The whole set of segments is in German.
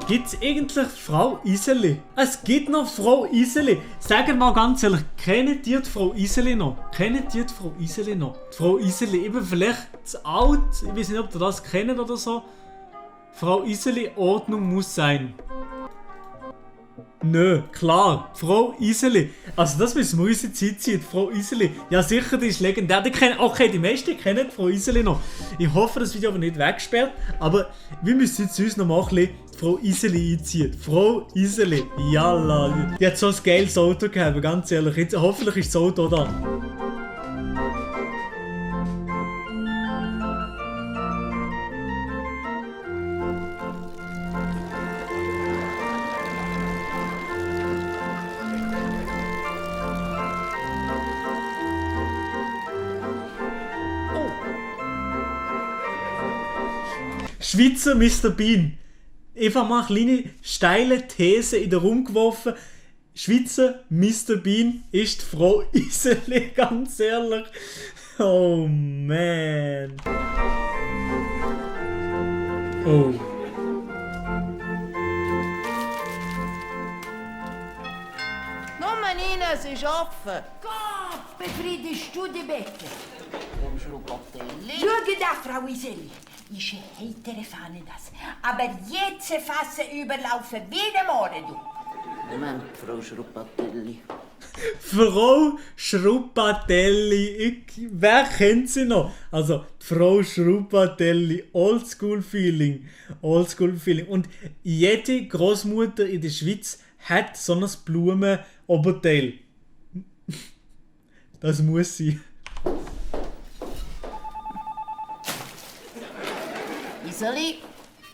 Gibt es eigentlich Frau Iseli? Es gibt noch Frau Iseli. Sagt mal ganz ehrlich, kennt ihr die Frau Iseli noch? Kennt ihr die Frau Iseli noch? Die Frau Iseli, eben vielleicht zu alt, ich weiß nicht, ob ihr das kennt oder so. Frau Iseli, Ordnung muss sein. Nö, klar, Frau Iseli. Also das müssen wir unsere Zeit ziehen, Frau Iseli. Ja sicher, die ist legendär. Die kennen, okay, die meisten kennen Frau Iseli noch. Ich hoffe, das Video aber nicht weggesperrt. Aber wir müssen jetzt uns noch mal ein bisschen Frau Iseli einziehen. Frau Iseli, jalla. Die hat so ein geiles Auto gehabt, ganz ehrlich. Jetzt, hoffentlich ist das Auto da. Schweizer Mr. Bean. Einfach mal eine kleine steile These in den Raum geworfen. Schweizer Mr. Bean ist die Frau Iseli, ganz ehrlich. Oh man. Oh. Nummer 9, es ist offen. Gott, befriedigst du die Bäcker? Komm, Schruppatelli. Schau da, Frau Iseli. Ich heitere Fahne das. Aber jetzt fassen überlaufen wieder morgen, du. Moment, Frau Schruppatelli. Frau Schruppatelli. Wer kennt sie noch? Also, Frau Schruppatelli. Oldschool-Feeling. Oldschool-Feeling. Und jede Großmutter in der Schweiz hat so ein Blumenoberteil. Das muss sein. Iseli,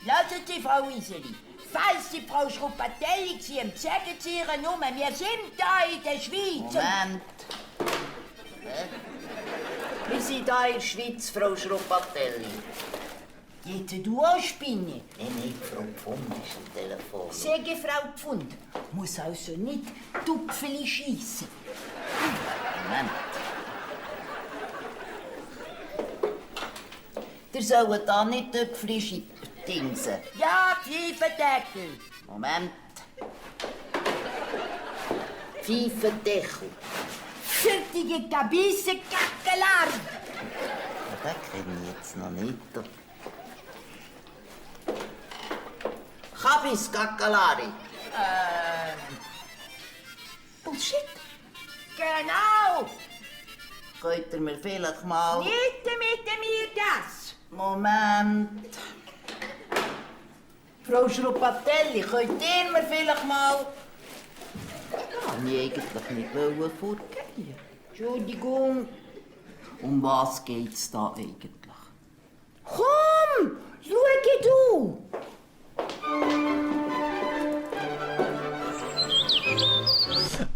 lassen Sie, Frau Iseli. Falls die Frau Schruppatelli Sie sagen Sie Ihre Nummer, wir sind da in der Schweiz. Moment. Wir sind hier in der Schweiz, Frau Schruppatelli. Jetzt du auch Spinne. Nein, Frau Pfund ist am Telefon. Sage Frau Pfund, muss also nicht Tupfeli schiessen. Moment. Ihr sollt da nicht Töpfchen dingsen. Ja, Pfeifendeckel. Moment. Pfeifendeckel. Fertige Kabisse Kackelar. Den kenne ich jetzt noch nicht. Kabis Kakelari. Bullshit. Genau. Könnt ihr mir vielleicht mal... Nicht mit mir das. Moment. Frau Schruppatelli, könnt ihr mir vielleicht mal... Ja, ich eigentlich nicht fortgehen. Entschuldigung. Um was geht's da eigentlich? Komm, schau du.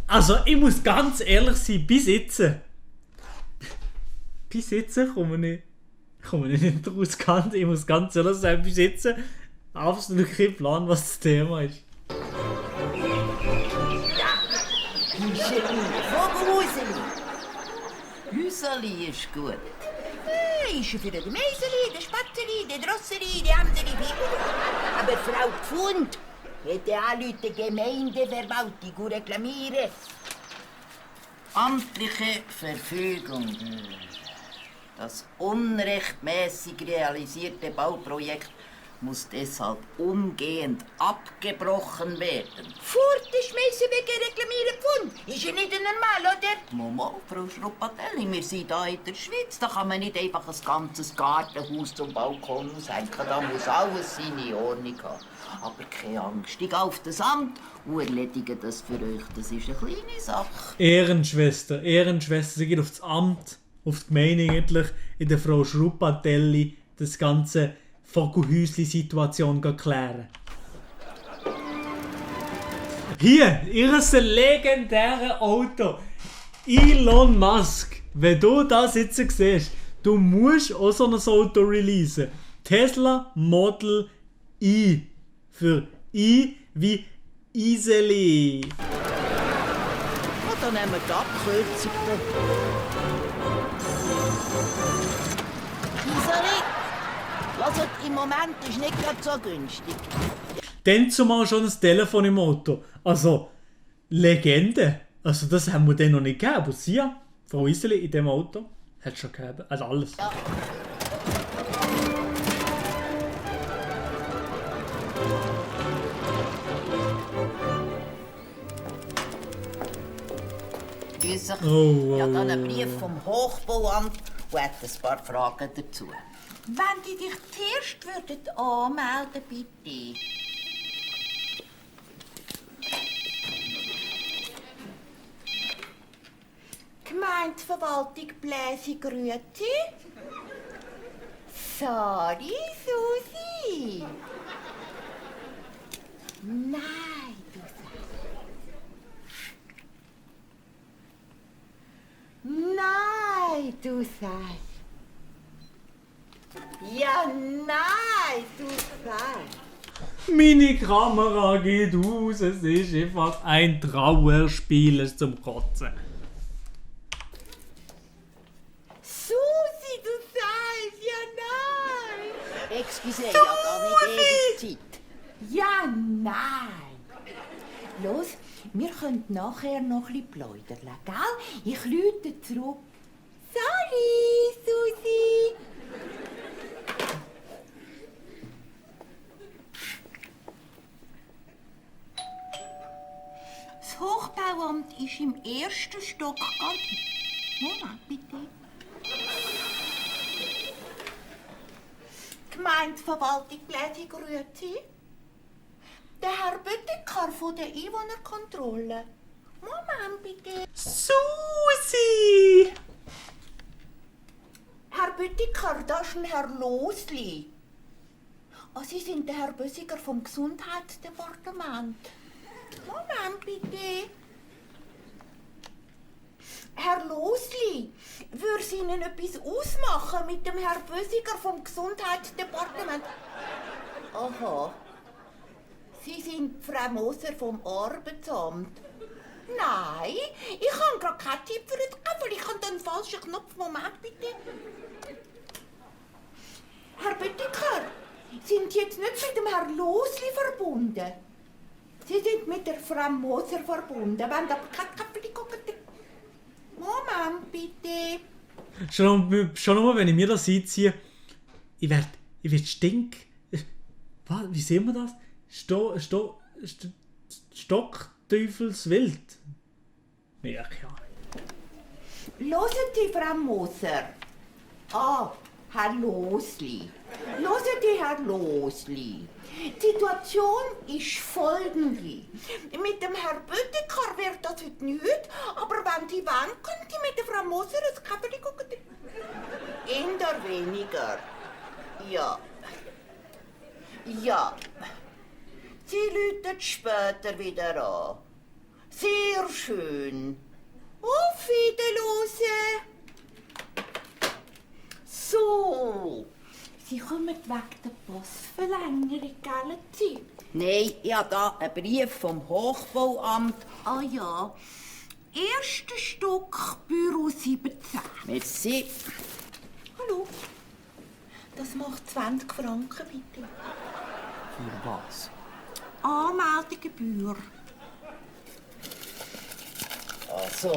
Also, ich muss ganz ehrlich sein, bis jetzt komme ich nicht raus. Ich muss ganz ehrlich sein, bis jetzt absolut kein Plan, was das Thema ist. Vogelhäuseli. Hüseli ist gut. Ist für den Meiseli, den Spatzeli, den Drosseli, die andere Figur. Aber Frau Pfund hätte anrufen Gemeindeverwaltung und reklamieren. Amtliche Verfügung. Das unrechtmäßig realisierte Bauprojekt muss deshalb umgehend abgebrochen werden. Fortschmeissen wegen reklamieren Pfund. Ist ja nicht normal, oder? Mama, Frau Schruppatelli, wir sind hier in der Schweiz. Da kann man nicht einfach ein ganzes Gartenhaus zum Balkon aushängen. Da muss alles seine Ordnung haben. Aber keine Angst, ich gehe auf das Amt und erledige das für euch. Das ist eine kleine Sache. Ehrenschwester, sie geht aufs Amt, auf die Gemeinde eigentlich, in der Frau Schruppatelli das ganze Vogelhäusli-Situation klären. Hier, ihr legendäre Auto. Elon Musk. Wenn du das jetzt siehst, du musst auch so ein Auto releasen. Tesla Model I. Für I wie Iseli. Ja, dann nehmen wir die Abkürzung. Iseli, hört, im Moment ist nicht gerade so günstig. Dann zumal schon ein Telefon im Auto. Also, Legende. Also das haben wir dann noch nicht gegeben. Aber sie, Frau Iseli, in dem Auto, hat es schon gegeben. Also alles. Ja. Ich habe dann einen Brief vom Hochbauamt und hat ein paar Fragen dazu. Wenn die dich zuerst würden anmelden, bitte. Gemeindeverwaltung Bläsi Grüezi. Sorry, Susi. Nein, du sagst. Nein, du sagst. Ja, nein, du sagst. Meine Kamera geht aus. Es ist einfach ein Trauerspiel, es zum Kotzen. Susi, du sagst, ja nein. Excuse, ich habe gar nicht ewig Zeit. Ja nein. Los, wir können nachher noch ein bisschen plaudern, gell? Ich rufe zurück. Sorry, Susi. Das Hochbauamt ist im ersten Stock. Moment, bitte. Gemeindeverwaltung Bläsi Grüezi. Der Herr Büttikar von der Einwohnerkontrolle. Moment, bitte. Susi! Herr Büttikar, das ist ein Herr Losli. Oh, Sie sind der Herr Bösiger vom Gesundheitsdepartement. Moment, bitte. Herr Losli, würde es Ihnen etwas ausmachen mit dem Herr Bösiger vom Gesundheitsdepartement? Aha. Sie sind Frau Moser vom Arbeitsamt. Nein, ich habe gerade keinen Tipp für das Kabel. Ich habe den falschen Knopf. Moment, bitte. Herr Büttiker, sind Sie jetzt nicht mit dem Herrn Losli verbunden? Sie sind mit der Frau Moser verbunden. Wenn aber kein Kabel gucken. Moment, bitte. Schon nur, wenn ich mir das einziehe, ich werd stink. Was? Wie sehen wir das? Stockteufelswild. Ja, keine Ahnung. Hören Sie, Frau Moser. Ah, Herr Losli. Hören Sie, Herr Losli. Die Situation ist folgende. Mit dem Herrn Büttikar wird das heute nicht, aber wenn Sie wollen, können Sie mit der Frau Moser ein Käferchen gucken. Eher weniger. Ja. Ja. Sie läuten später wieder an. Sehr schön. Auf Wiedersehen. So. Sie kommen wegen der Postverlängerung, gell, Sie? Nein, ich habe hier einen Brief vom Hochbauamt. Ah ja. Erstes Stock, Büro 17. Merci. Hallo. Das macht 20 Franken, bitte. Für was? Anmeldegebühr. Also.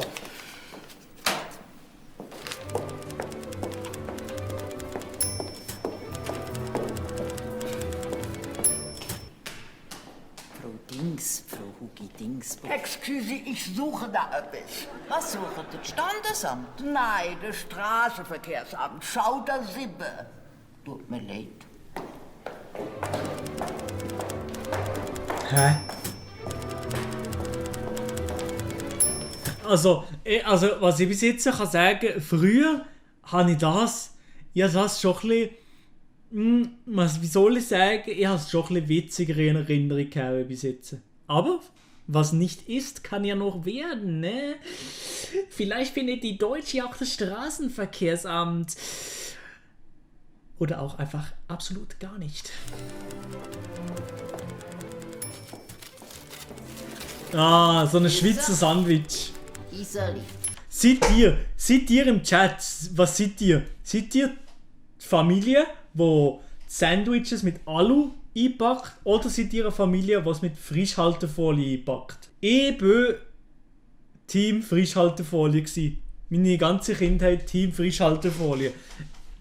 Frau Hugi Dingsburg. Excuse, ich suche da etwas. Was sucht das Standesamt? Nein, das Straßenverkehrsamt. Schauder Sibbe. Tut mir leid. Hä? Also, was ich bis jetzt kann sagen, früher habe ich das schon ein bisschen, wie soll ich sagen, ich habe es schon ein bisschen witziger in Erinnerung gehabt bis jetzt. Aber, was nicht ist, kann ja noch werden, ne? Vielleicht findet die Deutsche auch das Straßenverkehrsamt. Oder auch einfach absolut gar nicht. Ah, so ein Schweizer Sandwich. Iseli. Seid ihr im Chat, was seid ihr? Seid ihr die Familie, wo Sandwiches mit Alu eingepackt oder seid ihr eine Familie, was mit Frischhaltefolie einpackt? Ich bin Team Frischhaltefolie gsi. Meine ganze Kindheit Team Frischhaltefolie.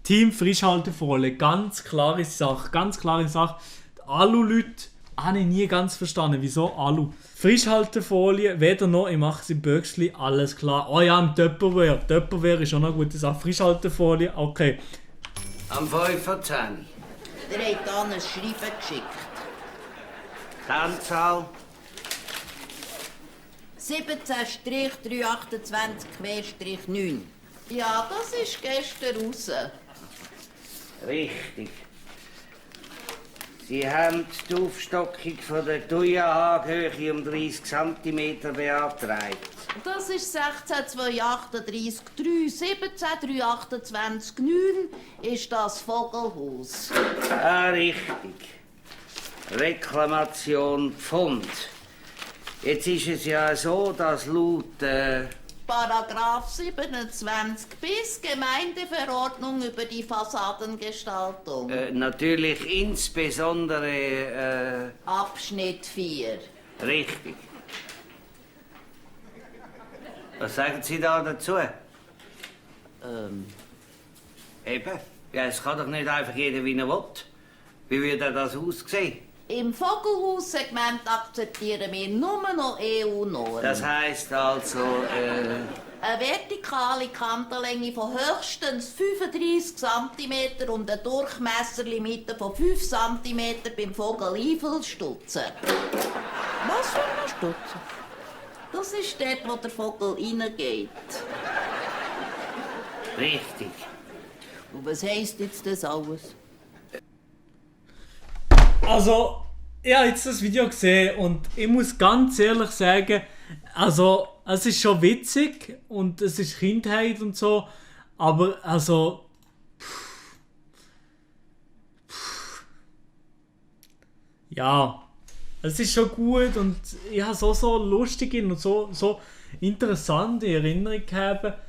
Team Frischhaltefolie, ganz klare Sache, ganz klare Sache. Die Alu-Leute habe ich nie ganz verstanden, wieso Alu. Frischhaltefolie, weder noch, ich mache es im Böckli, alles klar. Oh ja, im Tupperware. Tupperware ist auch noch eine gute Sache. Frischhaltefolie, okay. Am 5.10 Der hat da ein Schreiben geschickt. Die Anzahl 17-328-9. Ja, das ist gestern raus. richtig. Sie haben die Aufstockung von der Thujahaghöhe um 30 cm beantragt. Das ist 16-238-3. 17-328-9 ist das Vogelhaus. Ah, richtig. Reklamation Pfund. Jetzt ist es ja so, dass laut Paragraph 27 bis Gemeindeverordnung über die Fassadengestaltung. natürlich insbesondere Abschnitt 4. richtig. Was sagen Sie da dazu? Eben. Ja, es kann doch nicht einfach jeder, wie er will. Wie würde das aussehen? Im Vogelhaussegment akzeptieren wir nur noch EU-Normen. Das heisst also, Eine vertikale Kantenlänge von höchstens 35 cm und eine Durchmesserlimite von 5 cm beim Vogeleinfeldstutzen. Was für ein Stutzen? Das ist dort, wo der Vogel reingeht. richtig. Und was heisst jetzt das alles? Also, ich habe jetzt das Video gesehen und ich muss ganz ehrlich sagen, also, es ist schon witzig und es ist Kindheit und so, aber also... Ja, es ist schon gut und ich habe so lustige und so interessante Erinnerungen gehabt.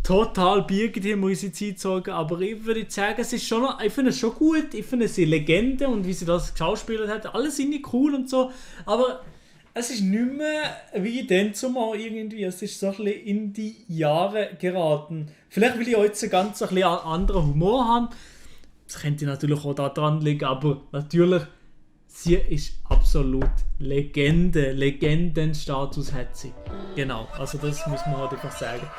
Total birgen die muss ich Zeit sagen, aber ich würde sagen, es ist schon noch, ich finde es schon gut, ich finde es eine Legende und wie sie das geschauspielert hat, alles irgendwie cool und so, aber es ist nicht mehr wie dann zumal irgendwie, es ist so ein bisschen in die Jahre geraten. Vielleicht will ich jetzt einen ganz ein bisschen anderen Humor haben, das könnte natürlich auch da dran liegen, aber natürlich, sie ist absolut Legende, Legendenstatus hat sie. Genau, also das muss man halt einfach sagen.